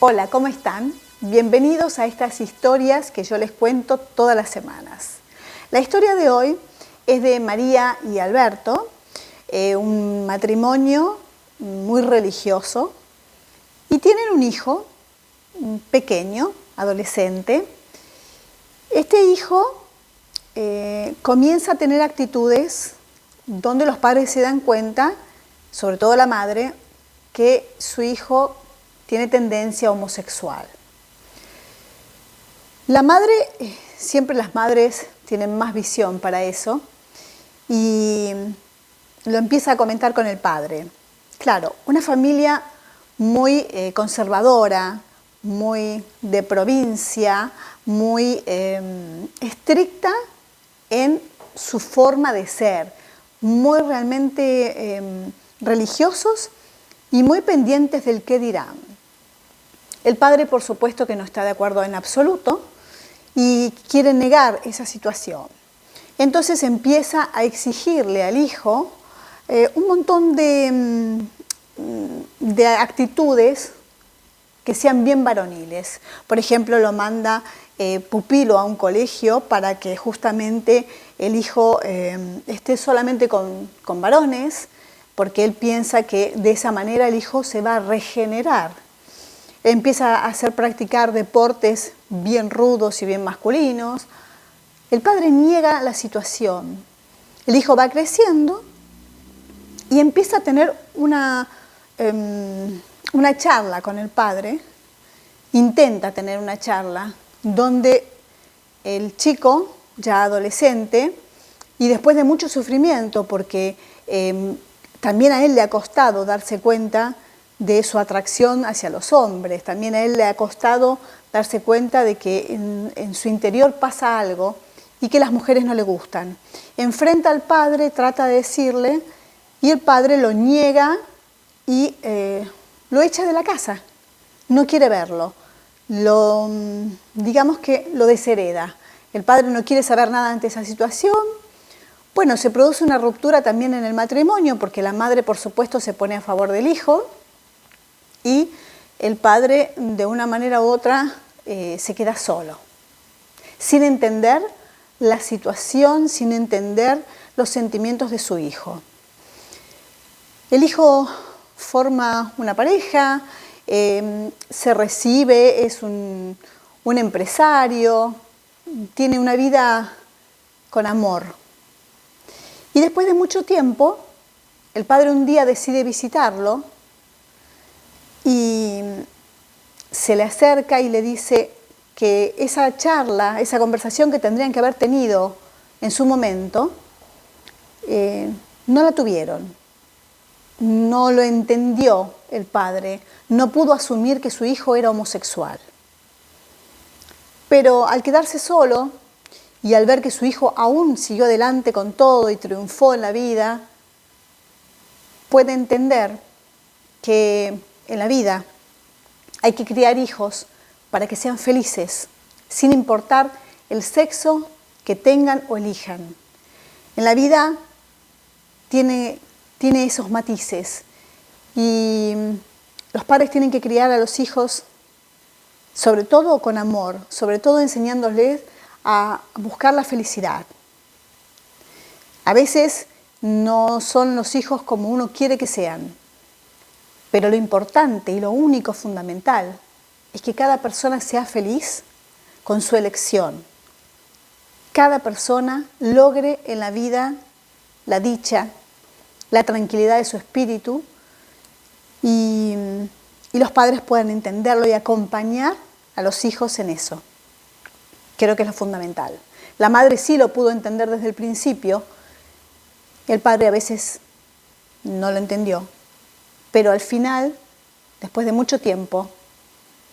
Hola, ¿cómo están? Bienvenidos a estas historias que yo les cuento todas las semanas. La historia de hoy es de María y Alberto, un matrimonio muy religioso, y tienen un hijo pequeño, adolescente. Este hijo comienza a tener actitudes donde los padres se dan cuenta, sobre todo la madre, que su hijo tiene tendencia homosexual. La madre, siempre las madres tienen más visión para eso, y lo empieza a comentar con el padre. Claro, una familia muy conservadora, muy de provincia, muy estricta en su forma de ser, muy realmente religiosos y muy pendientes del qué dirán. El padre, por supuesto, que no está de acuerdo en absoluto y quiere negar esa situación. Entonces empieza a exigirle al hijo un montón de actitudes que sean bien varoniles. Por ejemplo, lo manda pupilo a un colegio para que justamente el hijo esté solamente con varones, porque él piensa que de esa manera el hijo se va a regenerar. Empieza a hacer practicar deportes bien rudos y bien masculinos. El padre niega la situación. El hijo va creciendo y empieza a tener una charla con el padre. Intenta tener una charla donde el chico, ya adolescente, y después de mucho sufrimiento, porque también a él le ha costado darse cuenta de su atracción hacia los hombres, también a él le ha costado darse cuenta de que en su interior pasa algo y que las mujeres no le gustan. Enfrenta al padre, trata de decirle, y el padre lo niega y lo echa de la casa, no quiere verlo, digamos que lo deshereda. El padre no quiere saber nada ante esa situación. Bueno, se produce una ruptura también en el matrimonio porque la madre, por supuesto, se pone a favor del hijo y el padre, de una manera u otra, se queda solo, sin entender la situación, sin entender los sentimientos de su hijo. El hijo forma una pareja, se recibe, es un empresario, tiene una vida con amor. Y después de mucho tiempo, el padre un día decide visitarlo y se le acerca y le dice que esa charla, esa conversación que tendrían que haber tenido en su momento, no la tuvieron. No lo entendió el padre, no pudo asumir que su hijo era homosexual. Pero al quedarse solo y al ver que su hijo aún siguió adelante con todo y triunfó en la vida, puede entender que en la vida hay que criar hijos para que sean felices, sin importar el sexo que tengan o elijan. En la vida tiene esos matices y los padres tienen que criar a los hijos sobre todo con amor, sobre todo enseñándoles a buscar la felicidad. A veces no son los hijos como uno quiere que sean, pero lo importante y lo único fundamental es que cada persona sea feliz con su elección. Cada persona logre en la vida la dicha, la tranquilidad de su espíritu y los padres puedan entenderlo y acompañar a los hijos en eso. Creo que es lo fundamental. La madre sí lo pudo entender desde el principio, el padre a veces no lo entendió, pero al final, después de mucho tiempo,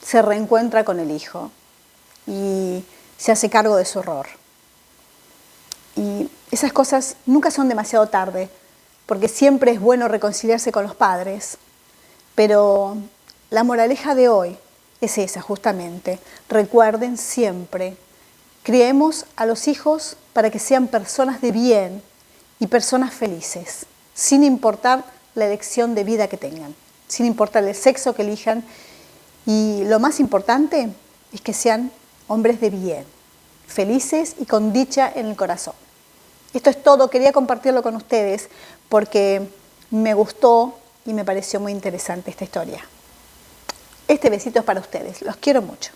se reencuentra con el hijo y se hace cargo de su error. Y esas cosas nunca son demasiado tarde, porque siempre es bueno reconciliarse con los padres, pero la moraleja de hoy es esa justamente. Recuerden siempre, criemos a los hijos para que sean personas de bien y personas felices, sin importar la elección de vida que tengan, sin importar el sexo que elijan Y lo más importante es que sean hombres de bien, felices y con dicha en el corazón. Esto es todo, quería compartirlo con ustedes porque me gustó y me pareció muy interesante esta historia. Este besito es para ustedes, los quiero mucho.